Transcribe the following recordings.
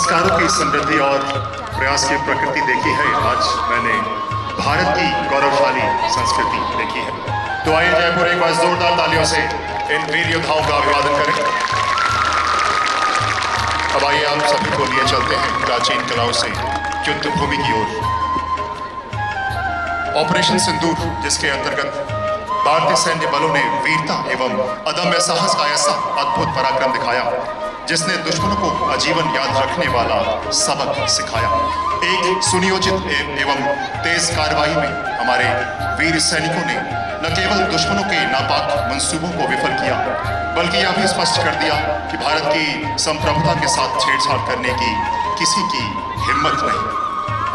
संस्कारों की समृद्धि और प्रयास की प्रकृति देखी है, आज मैंने भारत की गौरवशाली संस्कृति देखी है। तो आइए जयपुर एक बार जोरदार तालियों से इन वीर योद्धाओं का अभिवादन करें। अब आइए आप सभी को लिए चलते हैं प्राचीन कलाओं से युद्ध भूमि की ओर। ऑपरेशन सिंदूर, जिसके अंतर्गत भारतीय सैन्य बलों ने वीरता एवं अदम्य साहस का ऐसा अद्भुत पराक्रम दिखाया जिसने दुश्मनों को आजीवन याद रखने वाला सबक सिखाया। एक सुनियोजित एवं तेज कार्रवाई में हमारे वीर सैनिकों ने न केवल दुश्मनों के नापाक मंसूबों को विफल किया, बल्कि यह भी स्पष्ट कर दिया कि भारत की संप्रभुता के साथ छेड़छाड़ करने की किसी की हिम्मत नहीं।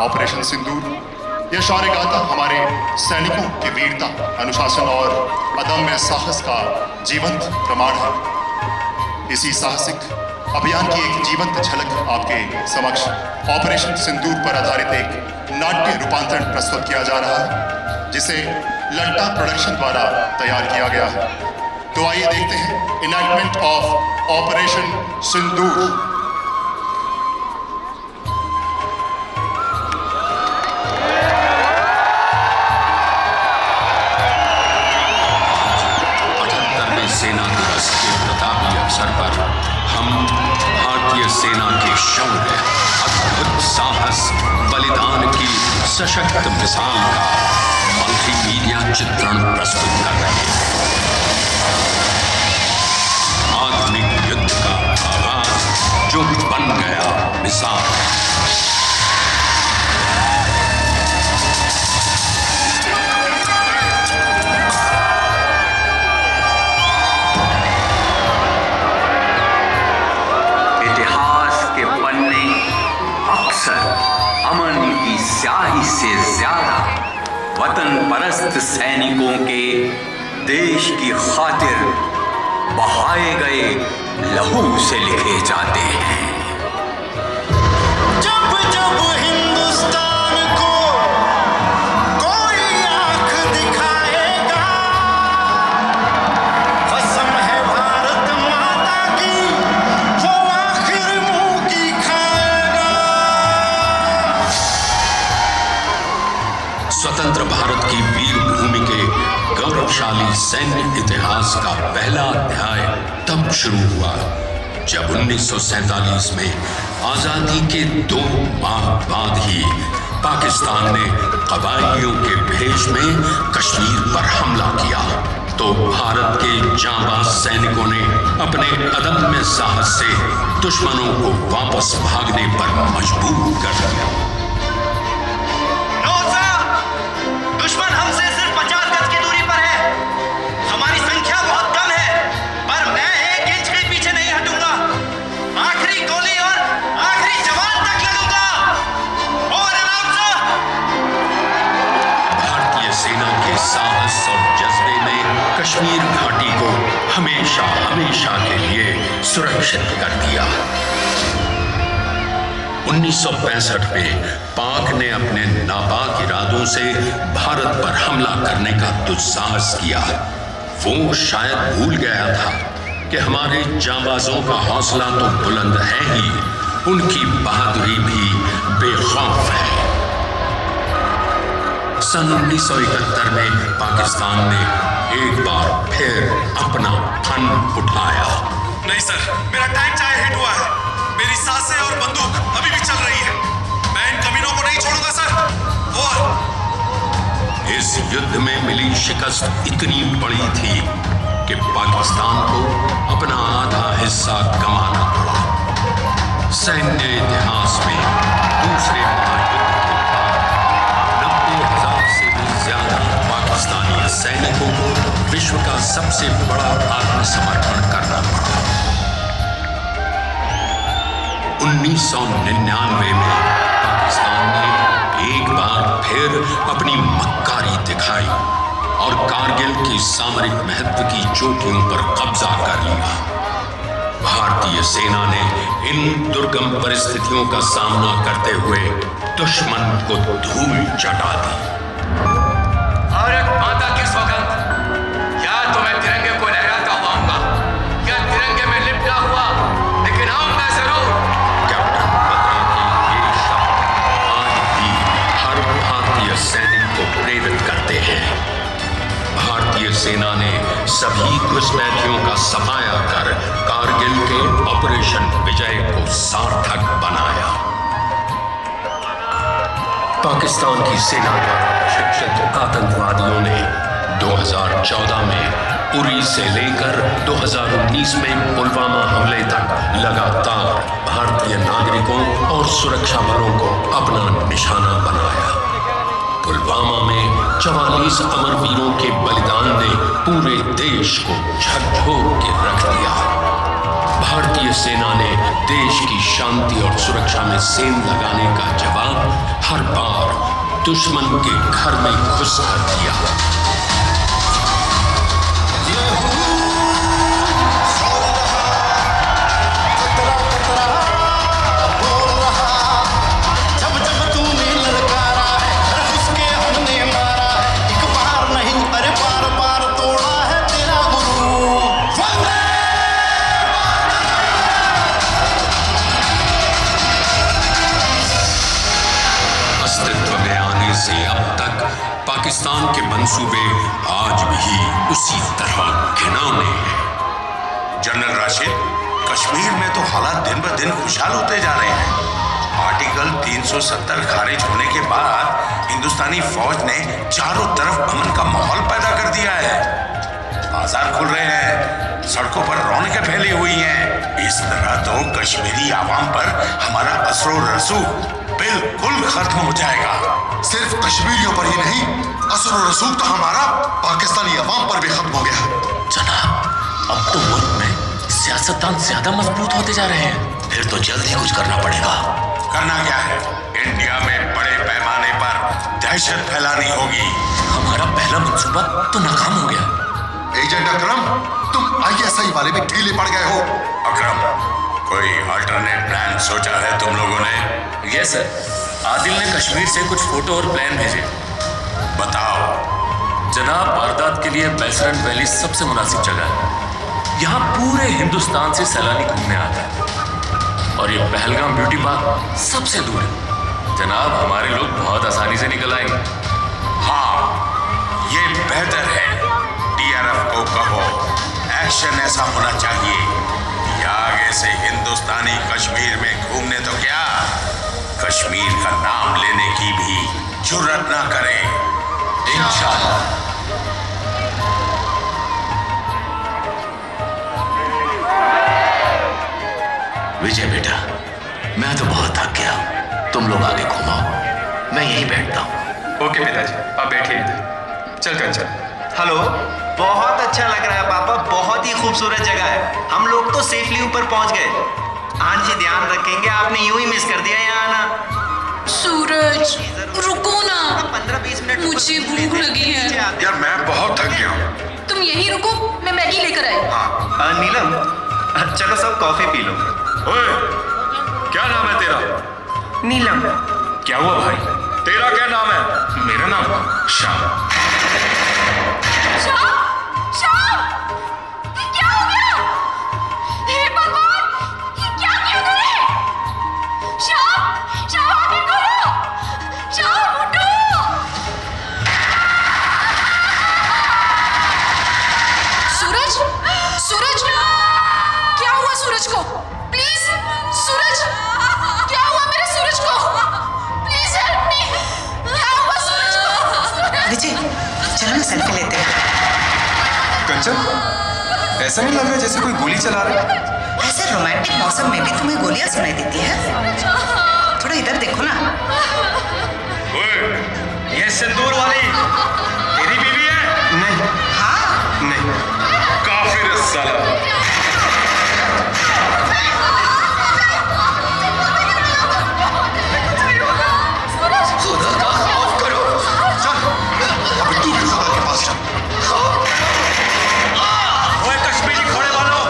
ऑपरेशन सिंदूर यह शौर्य गाथा हमारे सैनिकों की वीरता, अनुशासन और अदम्य साहस का जीवंत प्रमाण है। इसी साहसिक अभियान की एक जीवंत झलक आपके समक्ष ऑपरेशन सिंदूर पर आधारित एक नाट्य रूपांतरण प्रस्तुत किया जा रहा है, जिसे लट्टा प्रोडक्शन द्वारा तैयार किया गया है। तो आइए देखते हैं इनैक्टमेंट ऑफ ऑपरेशन सिंदूर। सेना दिवस के प्रतापी अवसर पर हम भारतीय सेना के शौर्य, अद्भुत साहस, बलिदान की सशक्त मिसाल का मल्टीमीडिया चित्रण प्रस्तुत कर रहे हैं। आधुनिक युद्ध का आगाज जो बन गया मिसाल। अमन की स्याही से ज्यादा वतन परस्त सैनिकों के देश की खातिर बहाए गए लहू से लिखे जाते हैं। जब जब हिंदुस्तान को कोई आंख दिखाएगा, कसम है भारत माता की, वो आखिर मुंह की खाएगा। स्वतंत्र भारत की वीर भूमि के गौरवशाली सैन्य इतिहास का पहला अध्याय तब शुरू हुआ जब 1947 में आजादी के 2 माह बाद ही पाकिस्तान ने कबायलियों के भेष में कश्मीर पर हमला किया। तो भारत के जांबाज सैनिकों ने अपने अदम्य साहस से दुश्मनों को वापस भागने पर मजबूर कर दिया। दुश्मन हमसे सिर्फ 50 गज की दूरी पर है। हमारी संख्या बहुत कम है, पर मैं 1 इंच भी पीछे नहीं हटूंगा। आखिरी गोली और आखिरी जवान तक लड़ूंगा। Over and out sir. भारतीय सेना के साहस और जज्बे ने कश्मीर घाटी को हमेशा हमेशा के लिए सुरक्षित कर दिया। 1965 में पाक ने अपने नापाक इरादों से भारत पर हमला करने का दुस्साहस किया। वो शायद भूल गया था कि हमारे जांबाजों का हौसला तो बुलंद है ही, उनकी बहादुरी भी बेखौफ है। सन 1971 में पाकिस्तान ने एक बार फिर अपना फन उठाया। नहीं सर, मेरा टैंक चाहे हिट हुआ है, मेरी सांसें और बंदूक अभी भी चल रही है। मैं इन कमीनों को नहीं छोड़ूंगा सर। और इस युद्ध में मिली शिकस्त इतनी बड़ी थी कि पाकिस्तान को अपना आधा हिस्सा गंवाना पड़ा। सैन्य इतिहास में दूसरे महायुद्ध के बाद 90,000 से भी ज्यादा पाकिस्तानी सैनिकों को विश्व का सबसे बड़ा आत्मसमर्पण करना पड़ा। 1999 में पाकिस्तान ने एक बार फिर अपनी मक्कारी दिखाई और कारगिल की सामरिक महत्व की चोटियों पर कब्जा कर लिया। भारतीय सेना ने इन दुर्गम परिस्थितियों का सामना करते हुए दुश्मन को धूल चटा दी। भारत माता की सौगंध, या तो मैं तिरंगे को लहराता हुआ या तिरंगे में लिपटा हुआ, लेकिन आऊंगा जरूर। कैप्टन सैनिक को प्रेरित करते हैं। भारतीय सेना ने सभी घुसपैठियों का सफाया कर कारगिल के ऑपरेशन विजय को सार्थक बनाया। पाकिस्तान की सेना द्वारा प्रशिक्षित आतंकवादियों ने 2014 में उरी से लेकर 2019 में पुलवामा हमले तक लगातार भारतीय नागरिकों और सुरक्षा बलों को अपना निशाना बनाया। पुलवामा में 44 अमरवीरों के बलिदान ने पूरे देश को झकझोर के रख दिया। भारतीय सेना ने देश की शांति और सुरक्षा में सेंध लगाने का जवाब हर बार दुश्मन के घर में घुसकर दिया। पाकिस्तान के मंसूबे आज भी उसी तरह घिनौने हैं। जनरल राशिद, कश्मीर में तो हालात दिन ब दिन खुशहाल होते जा रहे हैं। आर्टिकल 370 खारिज होने के बाद हिंदुस्तानी फौज ने चारों तरफ अमन का माहौल पैदा कर दिया है। बाजार खुल रहे हैं, सड़कों पर रौनकें फैली हुई हैं। इस तरह तो कश्मीरी आवाम पर हमारा असर रसूख बिल्कुल खत्म हो जाएगा। सिर्फ कश्मीरियों पर ही नहीं, असर और रसूख तो हमारा पाकिस्तानी अवाम पर भी खत्म हो गया। जनाब, अब तो मुल्क में सियासतदान ज्यादा मजबूत होते जा रहे हैं। फिर तो जल्द ही कुछ करना पड़ेगा। करना क्या है? इंडिया में बड़े पैमाने पर दहशत फैलानी होगी। हमारा पहला मंसूबा तो नाकाम हो गया। एजेंट अकरम, तुम ISI वाले में ढीले पड़ गए हो। अकरम, कोई अल्टरनेट प्लान सोचा है तुम लोगों ने? यस सर, आदिल ने कश्मीर से कुछ फोटो और प्लान भेजे। बताओ। जनाब, वारदात के लिए बैसरन वैली सबसे मुनासिब जगह है। यहाँ पूरे हिंदुस्तान से सैलानी घूमने आते हैं और ये पहलगाम ब्यूटी पार्क सबसे दूर है। जनाब, हमारे लोग बहुत आसानी से निकल आएंगे। हाँ, ये बेहतर है। DRF को कहो, एक्शन ऐसा होना चाहिए कि आगे से हिंदुस्तानी कश्मीर में घूमने तो क्या, कश्मीर का नाम लेने की भी जुर्रत ना करे। इंशाअल्लाह। विजय बेटा, मैं तो बहुत थक गया। तुम लोग आगे घुमाओ, मैं यहीं बैठता हूँ। ओके पिताजी, आप बैठिए इधर। चल कंचन। हेलो, बहुत अच्छा लग रहा है पापा, बहुत ही खूबसूरत जगह है। हम लोग तो सेफली ऊपर पहुंच गए। हाँ जी, ध्यान रखेंगे। आपने यूं ही मिस कर दिया यहाँ आना। सूरज, रुको ना, 15-20 मिनट मुझे भूख लगी है। यार मैं बहुत थक गया हूँ। तुम यहीं रुको, मैं मैगी लेकर आई। हाँ। नीलम, चलो सब कॉफी पी लो। ओए, क्या नाम है तेरा? नीलम। क्या हुआ भाई? तेरा क्या नाम है? मेरा नाम श्याम। क्या हो गया? हे भगवान, ये क्या किया तूने? श्याम, आगे करो। श्याम, उठो। सूरज, क्या हुआ सूरज को? प्लीज, सूरज, क्या हुआ मेरे सूरज को? Please help me. क्या हुआ सूरज को? विजय, चलो ना सेल्फी लेते हैं। कंचन, ऐसा नहीं लग रहा जैसे कोई गोली चला रहा है। ऐसे रोमांटिक मौसम में भी तुम्हें गोलियां सुनाई देती है? थोड़ा इधर देखो ना। ओए, ये सिंदूर वाली तेरी बीवी है? नहीं। हाँ। नहीं। काफिर साला। खुदा का खौफ करो। चल, अब तू भी खुदा के पास चल। ओए कश्मीरी घोड़े वालों,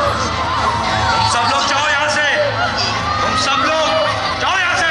तुम सब लोग जाओ यहाँ से। तुम सब लोग जाओ यहाँ से।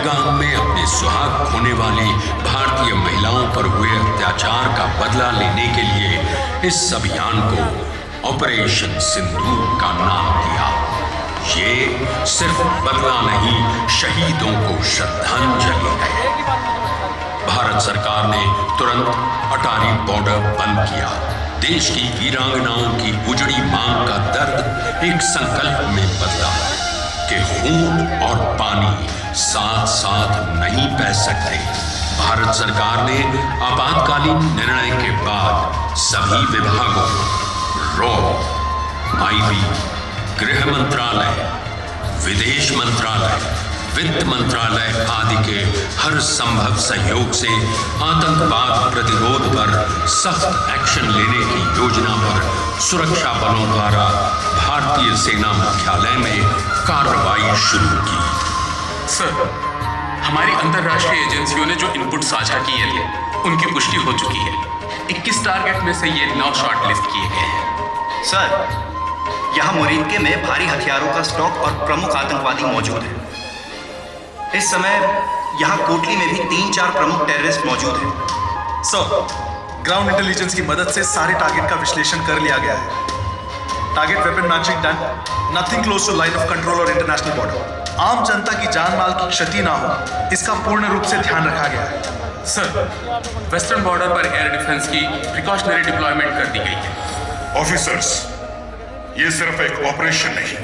पहलगाम में अपने सुहाग खोने वाली भारतीय महिलाओं पर हुए अत्याचार का बदला लेने के लिए इस अभियान को ऑपरेशन सिंदूर का नाम दिया। ये सिर्फ बदला नहीं, शहीदों को श्रद्धांजलि है। भारत सरकार ने तुरंत अटारी बॉर्डर बंद किया। देश की वीरांगनाओं की उजड़ी मांग का दर्द एक संकल्प में बदला कि खून और पानी साथ साथ नहीं बह सकते। भारत सरकार ने आपातकालीन निर्णय के बाद सभी विभागों, रॉ, आईबी, गृह मंत्रालय, विदेश मंत्रालय, वित्त मंत्रालय आदि के हर संभव सहयोग से आतंकवाद प्रतिरोध पर सख्त एक्शन लेने की योजना पर सुरक्षा बलों द्वारा भारतीय सेना मुख्यालय में कार्रवाई शुरू की। सर, हमारी अंतर्राष्ट्रीय एजेंसियों ने जो इनपुट साझा किए थे उनकी पुष्टि हो चुकी है। 21 टारगेट में से ये 9 शॉर्ट लिस्ट किए गए हैं। सर, यहाँ मुरीदके में भारी हथियारों का स्टॉक और प्रमुख आतंकवादी मौजूद है। इस समय यहाँ कोटली में भी 3-4 प्रमुख टेररिस्ट मौजूद हैं। सर, ग्राउंड इंटेलिजेंस की मदद से सारे टारगेट का विश्लेषण कर लिया गया है। Target weapon matching done, nothing close to line of control और इंटरनेशनल बॉर्डर। आम जनता की जान माल की क्षति ना हो, इसका पूर्ण रूप से ध्यान रखा गया है। सर, वेस्टर्न बॉर्डर पर एयर डिफेंस की प्रिकॉशनरी डिप्लॉयमेंट कर दी गई है। ऑफिसर्स, ये सिर्फ एक ऑपरेशन नहीं,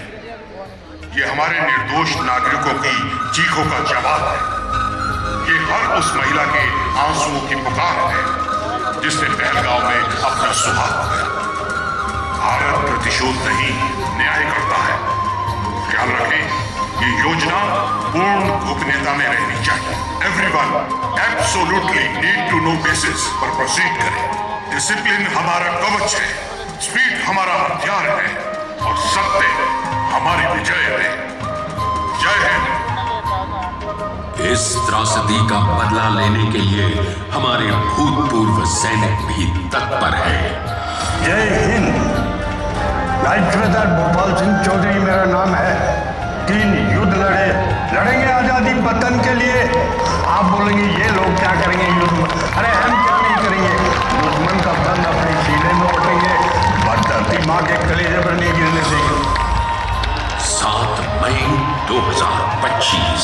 ये हमारे निर्दोष नागरिकों की चीखों का जवाब है। ये हर उस महिला के आंसुओं की पुकार है जिसने पहलगाम में अपना सुहाग खोया। भारत प्रतिशोध नहीं, न्याय करता है। ख्याल रखें, ये योजना पूर्ण गोपनीयता में रहनी चाहिए। Everyone absolutely need to know basis पर प्रोसीड करें। डिसिप्लिन हमारा कवच है, स्पीड हमारा हथियार है और सत्य हमारी विजय है। जय हिंद। इस त्रासदी का बदला लेने के लिए हमारे भूतपूर्व सैनिक भी तत्पर हैं। जय हिंद। नाइट सूबेदार भोपाल सिंह चौधरी मेरा नाम है। 3 युद्ध लड़ेंगे आजादी वतन के लिए। आप बोलेंगे ये लोग क्या करेंगे युद्ध में? अरे हम क्या नहीं करेंगे, दुश्मन का बंद अपने सीने में उठेंगे और धरती माँ के कलेजे पर नहीं गिरने देंगे। 7 मई 2025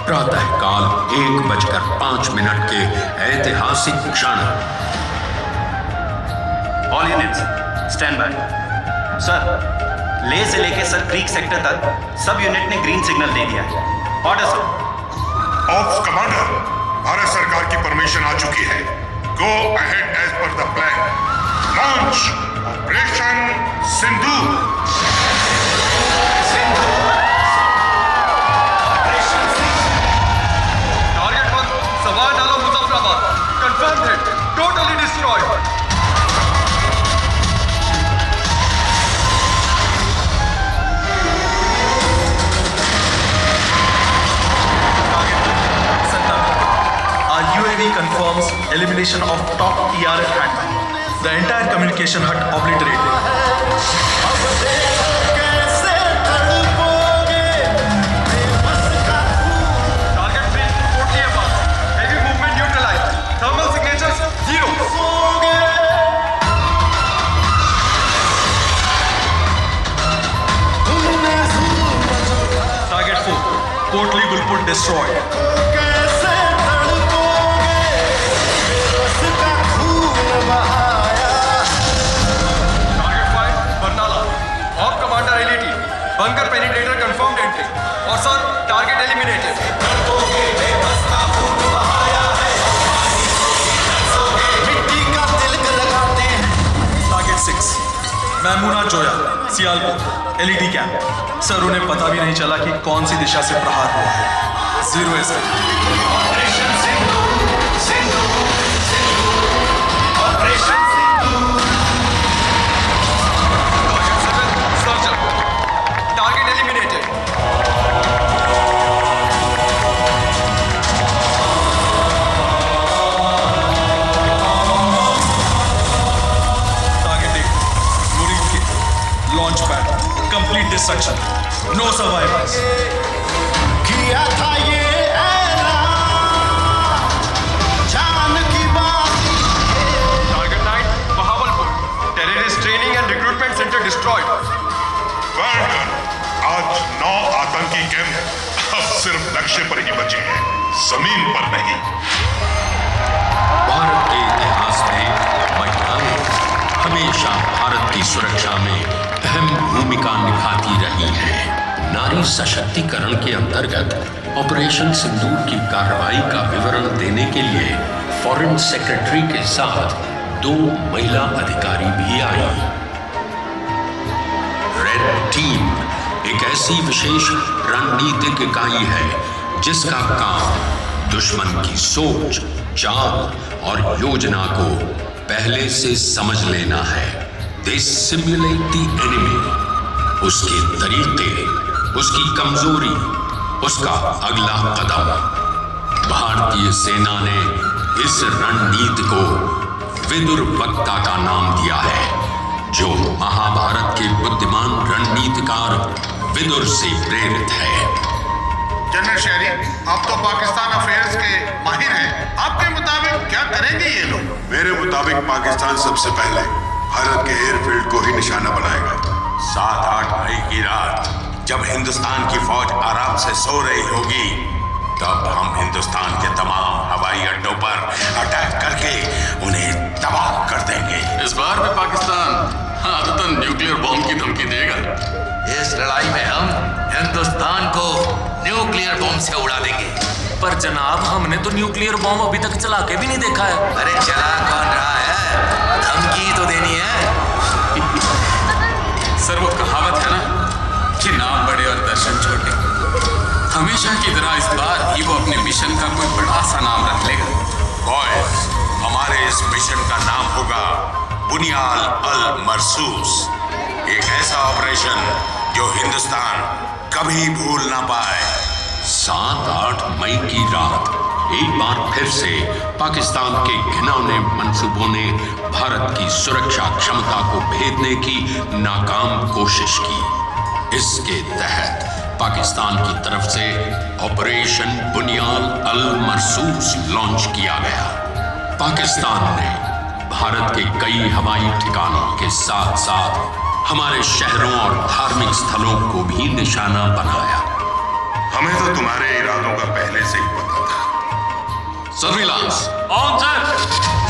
प्रातःकाल 1:05 के ऐतिहासिक क्षण। All units stand by. Sir, ले से लेकर सर क्रीक सेक्टर तक सब यूनिट ने ग्रीन सिग्नल दे दिया है। Order sir. Ops commander, Bharat सरकार की परमिशन आ चुकी है। Go ahead as per the plan. Launch operation Sindoor. Target 1 सवार डाला Muzaffarabad. Confirm hit, totally destroyed. UAV confirms elimination of top ERF handler. The entire communication hut obliterated. Target 3, totally above. Heavy movement neutralized. Thermal signatures 0. Target 4, Kotli Gulpur destroyed. Bunker penetrator confirmed entry. और sir, target eliminated. मिट्टी का तिलक लगाते हैं। Target 6 Maimoona Zoya, Sialkot, LED camp. Sir, उन्हें पता भी नहीं चला कि कौन सी दिशा से प्रहार हुआ है। 0 escape. Operation Sindoor, Sindoor, Sindoor, operation Sindoor. Target 7 surgeon. Target eliminated. Target 8, Murid launch pad. Complete destruction. No survivors. किया था ये बाकी कैंप अब सिर्फ नक्शे पर ही बचे हैं, जमीन पर नहीं। भारत के इतिहास में महिलाएं हमेशा भारत की सुरक्षा में अहम भूमिका निभाती रही हैं। नारी सशक्तिकरण के अंतर्गत ऑपरेशन सिंदूर की कार्रवाई का विवरण देने के लिए फॉरेन सेक्रेटरी के साथ 2 महिला अधिकारी भी आई। रेड टीम एक ऐसी विशेष रणनीतिक इकाई है जिसका काम दुश्मन की सोच, चाल और योजना को पहले से समझ लेना है। They simulate the enemy, उसके तरीके, उसकी कमजोरी, उसका अगला कदम। भारतीय सेना ने इस रणनीति को विदुरवत्ता का नाम दिया है, जो महाभारत के बुद्धिमान रणनीतिकार विदुर से प्रेरित है। जनरल शेरी, आप तो पाकिस्तान अफेयर्स के माहिर हैं। आपके मुताबिक क्या करेंगे ये लोग? मेरे मुताबिक पाकिस्तान सबसे पहले भारत के एयरफील्ड को ही निशाना बनाएगा। 7-8 मई की रात जब हिंदुस्तान की फौज आराम से सो रही होगी, तब हम हिंदुस्तान के तमाम हवाई अड्डों पर अटैक करके उन्हें तबाह कर देंगे। इस बार भी पाकिस्तान आदतन न्यूक्लियर बॉम्ब की धमकी देगा। इस लड़ाई में हम हिंदुस्तान को न्यूक्लियर बॉम्ब से उड़ा देंगे। पर जनाब, हमने तो न्यूक्लियर बॉम्ब अभी तक चला के भी नहीं देखा है। अरे चला कौन रहा है, धमकी तो देनी है। सर, वो कहावत है ना कि नाम बड़े और दर्शन छोटे। हमेशा की तरह इस बार ही वो अपने मिशन का कोई बड़ा सा नाम रख लेगा। बॉयज, हमारे इस मिशन का नाम होगा बुनियाल अल मरसूस। एक ऐसा ऑपरेशन जो हिंदुस्तान कभी भूल ना पाए। 7-8 मई की रात एक बार फिर से पाकिस्तान के घिनौने मंसूबों ने भारत की सुरक्षा क्षमता को भेदने की नाकाम कोशिश की। इसके तहत पाकिस्तान की तरफ से ऑपरेशन बुनियाल अल मरसूस लॉन्च किया गया। पाकिस्तान ने भारत के कई हवाई ठिकानों के साथ साथ हमारे शहरों और धार्मिक स्थलों को भी निशाना बनाया। हमें तो तुम्हारे इरादों का पहले से ही पता था। Surveillance on sir.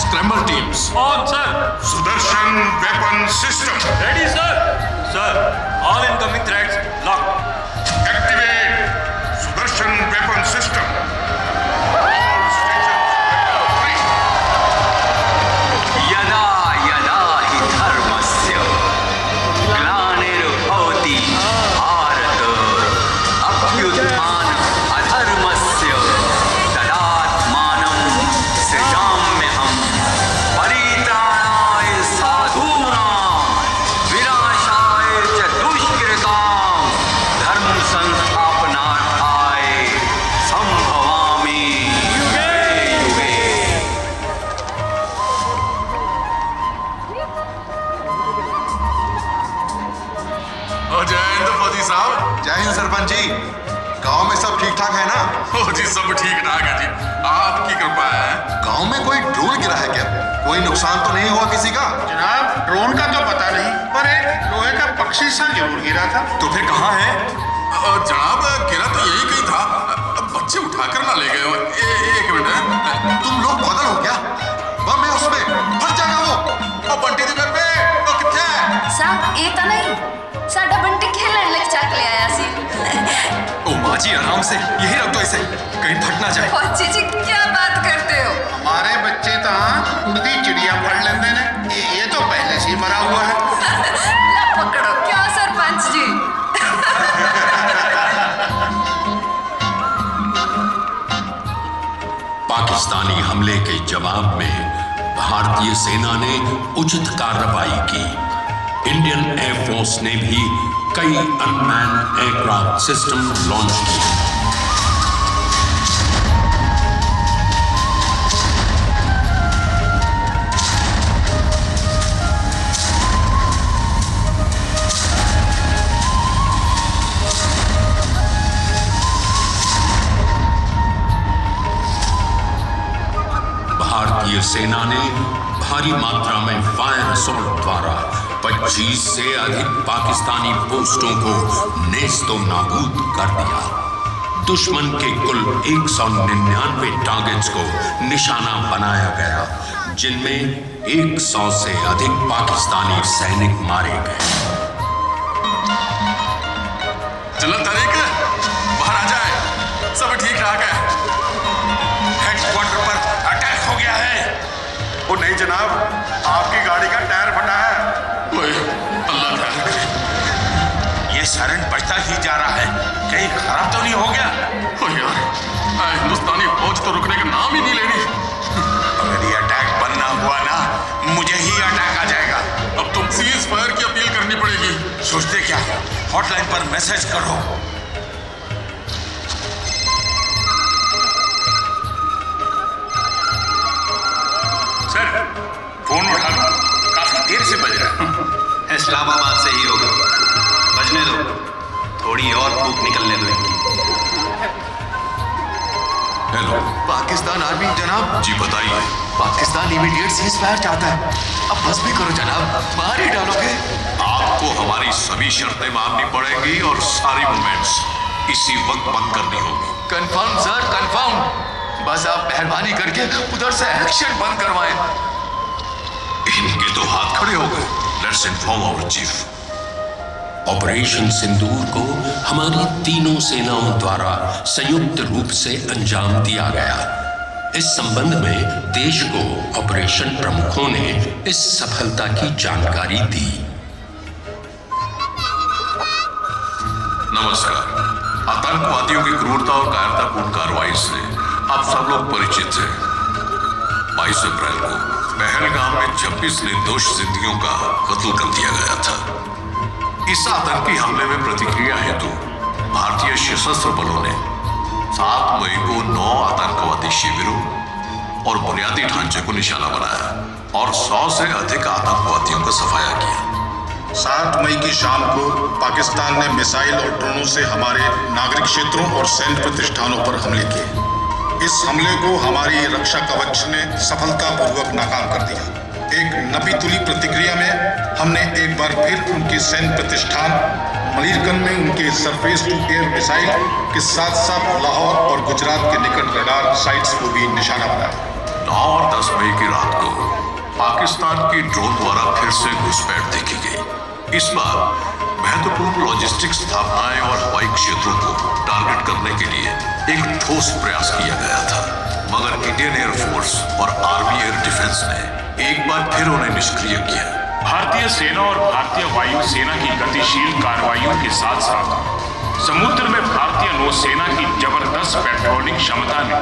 Scramble teams on sir. Sudarshan weapon system ready sir. Sir, all incoming threats lock. Activate Sudarshan weapon system. यदा यदा हि धर्मस्य ग्लानिर्भवति भारत अभ्युत्थान अधर्मस्य तदात्मानं सृजाम्यहं परित्राणाय साधूनां विनाशाय च दुष्कृतां धर्म संस्थापनार्थाय संभवामि युगे युगे। जय हिंद फौजी साहब। जय हिंद सरपंच जी। गांव में सब ठीक ठाक है ना? जी सब ठीक ठाक है जी, आपकी कृपा है। गांव में कोई ड्रोन गिरा है क्या? कोई नुकसान तो नहीं हुआ किसी का? जनाब, ड्रोन का तो पता नहीं, पर एक लोहे का पक्षी सा जरूर गिरा था। तो फिर कहाँ है? जनाब, गिरा तो यही कहीं था, बच्चे उठाकर ना ले गए। एक मिनट, तुम लोग पागल हो क्या? बम है उसमें, फट जाएगा वो। बंटी दी बेबे वो किथे है? साहब, ये तो नहीं, साडा बंटी खेलने लग चक ले आया सी। ओ माँ जी, आराम से यही रख दो इसे, कहीं फट ना जाए। फौजी जी, क्या बात करते हो? हमारे बच्चे तो उड़ती चिड़िया फड़ लेते ने, ये तो पहले से ही मरा हुआ है। ला पकड़ो। क्या सरपंच जी? पाकिस्तानी हमले के जवाब में भारतीय सेना ने उचित कार्रवाई की। इंडियन एयरफोर्स ने भी कई अनमैन्ड एयरक्राफ्ट सिस्टम लॉन्च किए। भारतीय सेना ने भारी मात्रा में फायर असॉल्ट द्वारा 25 से अधिक पाकिस्तानी पोस्टों को नेस्तो नाबूद कर दिया। दुश्मन के कुल 199 टारगेट्स को निशाना बनाया गया, जिनमें 100 से अधिक पाकिस्तानी सैनिक मारे गए। जनरल तारिक बाहर आ जाए, सब ठीक ठाक है। हेडक्वार्टर पर अटैक हो गया है। वो नहीं जनाब, आपकी गाड़ी का टायर फटा है। अल्लाह ख्याल करे। ये सायरन बजता ही जा रहा है, कहीं खराब तो नहीं हो गया? ओ यार, हिंदुस्तानी फौज तो रुकने का नाम ही नहीं ले रही। अगर ये अटैक बंद ना हुआ ना, मुझे ही अटैक आ जाएगा। अब तुम सीज फायर की अपील करनी पड़ेगी। सोचते क्या, हॉटलाइन पर मैसेज करो। सर, फोन उठा लो, काफी देर से बज रहा है। इस्लामाबाद से ही होगा, बजने दो, थोड़ी और फूक निकलने दो इनकी। हेलो, पाकिस्तान आर्मी जनाब। जी बताइए। पाकिस्तान इमीडिएट सीज फायर चाहता है। अब बस भी करो जनाब, मार ही डालोगे। आपको हमारी सभी शर्तें माननी पड़ेंगी और सारी मूवमेंट्स इसी वक्त बंद करनी होगी। Confirm sir, confirm. बस आप मेहरबानी करके उधर से एक्शन बंद करवाएं। इनके तो हाथ खड़े हो गए। Let's inform our chief. Operation Sindoor को हमारी तीनों सेनाओं द्वारा संयुक्त रूप से अंजाम दिया गया। इस संबंध में देश को ऑपरेशन प्रमुखों ने इस सफलता की जानकारी दी। नमस्कार। आतंकवादियों की क्रूरता और कायरतापूर्ण कार्रवाई से आप सब लोग परिचित हैं। 22 अप्रैल को पहलगाम में 26 निर्दोष जिंदगियों का कत्ल कर दिया गया था। इस आतंकी हमले में प्रतिक्रिया हेतु भारतीय सशस्त्र बलों ने 7 मई को 9 आतंकवादी शिविरों और बुनियादी ढांचे को निशाना बनाया और 100 से अधिक आतंकवादियों का सफाया किया। 7 मई की शाम को पाकिस्तान ने मिसाइल और ड्रोनों से हमारे नागरिक क्षेत्रों और सैन्य प्रतिष्ठानों पर हमले किए। इस हमले को हमारी रक्षा कवच ने सफलतापूर्वक नाकाम कर दिया। एक नबी तुली प्रतिक्रिया में हमने एक बार फिर उनके सैन्य प्रतिष्ठान मलीरगंज में उनके सरफेस टू एयर मिसाइल के साथ साथ लाहौर और गुजरात के निकट रडार साइट्स को भी निशाना बनाया। 9 और 10 मई की रात को पाकिस्तान की ड्रोन द्वारा फिर से घुसपैठ देखी गई। इस बार महत्वपूर्ण लॉजिस्टिक स्थापनाएं और हवाई क्षेत्रों को टारगेट करने के लिए एक ठोस प्रयास किया गया था, मगर इंडियन एयरफोर्स और आर्मी एयर डिफेंस ने एक बार फिर उन्हें निष्क्रिय किया। भारतीय सेना और भारतीय वायु सेना की गतिशील कार्रवाइयों के साथ साथ समुद्र में भारतीय नौसेना की जबरदस्त पेट्रोलिंग क्षमता ने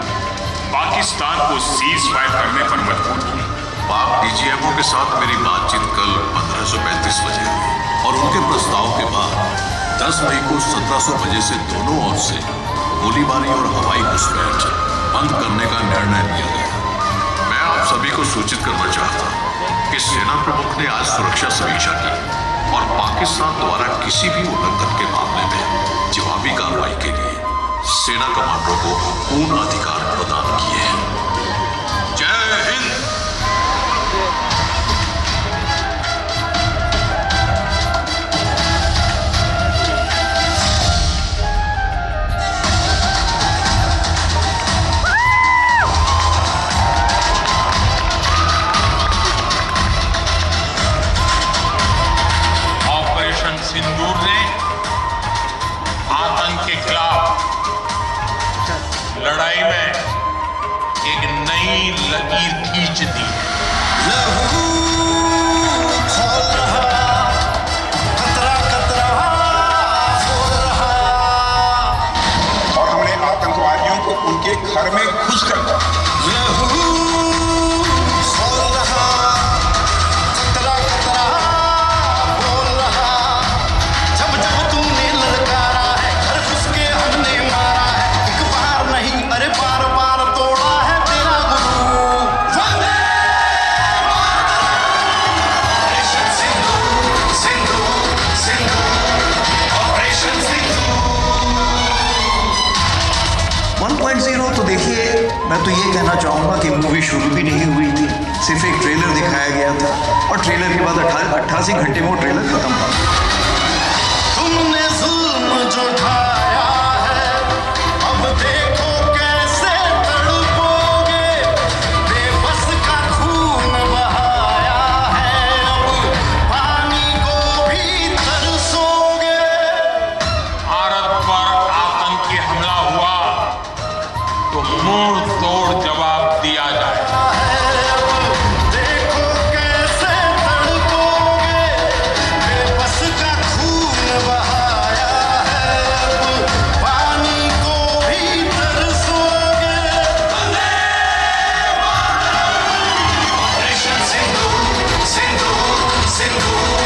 पाकिस्तान को सीज फायर करने पर मजबूर किया। पाक डीजीएमओ के साथ मेरी बातचीत कल 1535 बजे हुई और उनके प्रस्ताव के बाद 10 मई को 1700 बजे से दोनों ओर से गोलीबारी और हवाई घुसपैठ बंद करने का निर्णय लिया गया। मैं आप सभी को सूचित करना चाहता हूं कि सेना प्रमुख ने आज सुरक्षा समीक्षा की और पाकिस्तान द्वारा किसी भी उल्लंघन के मामले में जवाबी कार्रवाई के लिए सेना कमांडरों को पूर्ण अधिकार प्रदान किए हैं। जय हिंद। सिंदूर ने आतंक के खिलाफ लड़ाई में एक नई लकीर खींच दी। और हमने आतंकवादियों को उनके घर में घुसकर तो देखिए, मैं तो ये कहना चाहूंगा कि मूवी शुरू भी नहीं हुई थी, सिर्फ एक ट्रेलर दिखाया गया था और ट्रेलर के बाद 88 घंटे में वो ट्रेलर खत्म हुआ। तुमने जुल्म जो ढाया है, अब देखो कैसे तड़पोगे। बेबस का खून बहाया है, अब पानी को भी तरसोगे। भारत पर आतंकी हमला हुआ तो मुंह तोड़ जवाब दिया जाए। देखो कैसे तड़पोगे, बेबस का खून बहाया है, अब पानी को भी तरसोगे। ऑपरेशन सिंदूर, सिंदूर, सिंदूर,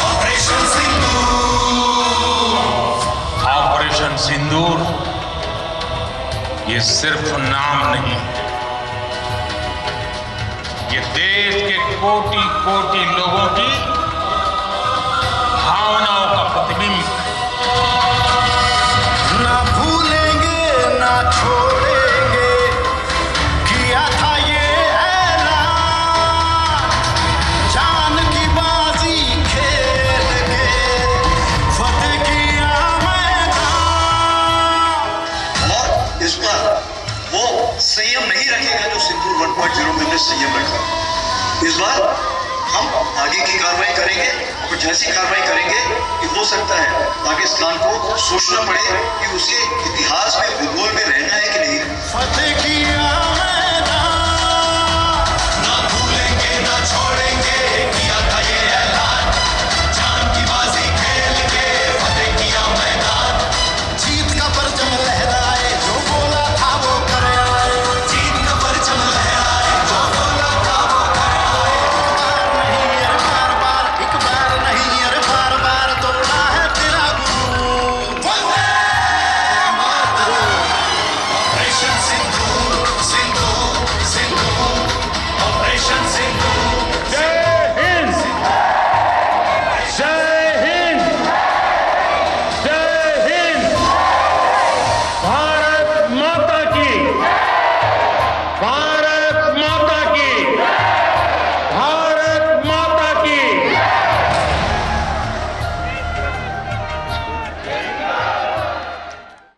ऑपरेशन सिंदूर। ऑपरेशन सिंदूर ये सिर्फ नाम नहीं, ये देश के कोटि कोटि लोगों की भावनाओं का प्रतिबिंब। ना भूलेंगे ना छोड़ेंगे, किया था ये ऐलान। जान की बाजी खेल के फतेह किया मैदान। और इस बार वो संयम नहीं रखेगा जो सिंदूर 1.0 में संयम रखा। इस बार हम आगे की कार्रवाई करेंगे और जैसी कार्रवाई करेंगे कि हो सकता है पाकिस्तान को सोचना पड़े कि उसे इतिहास में भूगोल में रहना है कि नहीं। फतेह किया